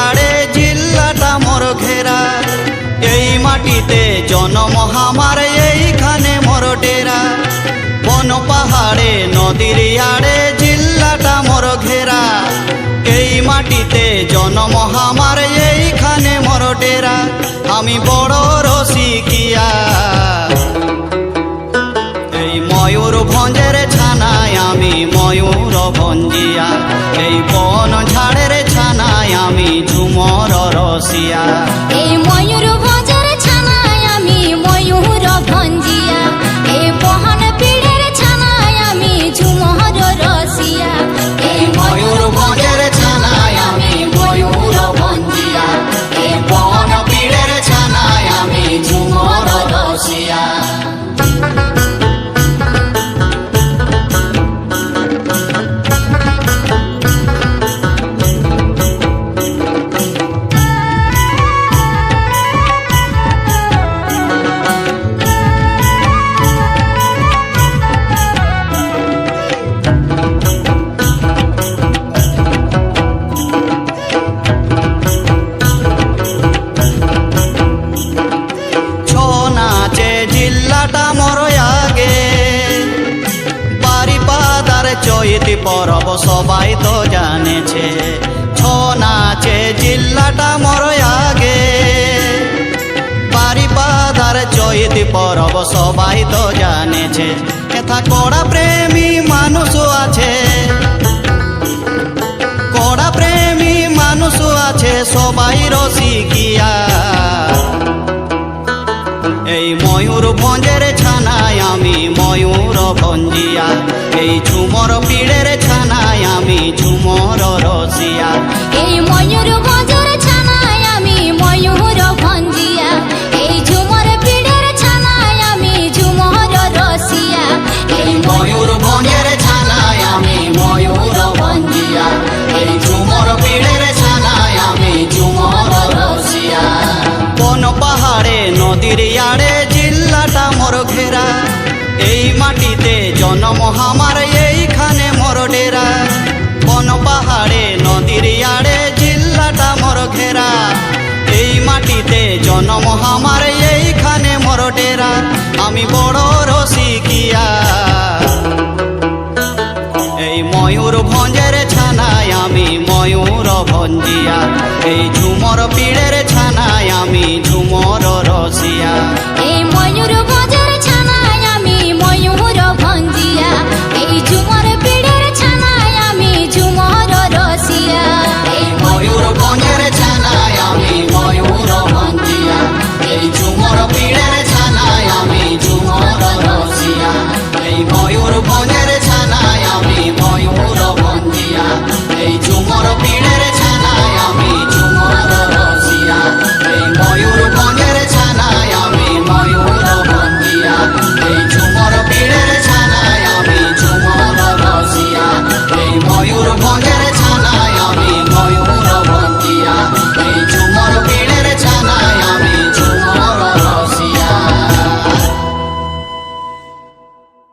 আড়ে জিল্লাটা মোর ঘেরা। এই মাটিতে জন্ম আমার, এইখানে মোর ডেরা। বন পাহাড়ে নদীর আড়ে জিল্লাটা মোর ঘেরা। এই মাটিতে জন্ম আমার, এইখানে মোর ডেরা। আমি বড় রসিকিয়া, এই ময়ূরভঞ্জের ছানায় আমি ময়ূর ভঞ্জিয়া। এই বন ঝাড়ের ছানায় আমি ঝুমর রসিয়া। এই ময়ূরভঞ্জের ছানায় আমি ময়ূর ভঞ্জিয়া। এই বহন পীড়ের ছানায় আমি ঝুমর রসিয়া। এই ময়ূরভঞ্জের ছানায় আমি ময়ূর ভঞ্জিয়া। এই বন পীড়ের ছানায় আমি ঝুমর রসিয়া। চৈতি পরব সবাই তো জানেছে, ছৌ নাচে জিল্লাটা মোর আগে। বারিপাদার চৈতি পরব সবাই তো জানেছে। এথা কড়া প্রেমী মানুষ আছে, কড়া প্রেমী মানুষ আছে সবাই রসিকিয়া। এই ময়ূরভঞ্জের ছানায় আমি ময়ূর ভঞ্জিয়া। এই ঝুমর পীড়ের ছানায় আমি ঝুমর রসিয়া। এই ময়ূরভঞ্জের ছানায় আমি ময়ূর ভঞ্জিয়া। এই ঝুমর পীড়ের ছানায় আমি ঝুমর রসিয়া। এই ময়ূরভঞ্জের ছানায় আমি ময়ূর ভঞ্জিয়া। এই ঝুমর পীড়ের ছানায় আমি ঝুমর রসিয়া। বন পাহাড়ে নদীর আড়ে জিল্লাটা মোর ঘেরা। এই মাটিতে জন্ম আমার, এইখানে মোর ডেরা। বন পাহাড়ে নদীর আড়ে জিল্লাটা মোর ঘেরা। এই মাটিতে জন্ম আমার, এইখানে মোর ডেরা। আমি বড় রসিকিয়া, এই ময়ূরভঞ্জের ছানায় আমি ময়ূর ভঞ্জিয়া। এই ঝুমর পীড়ে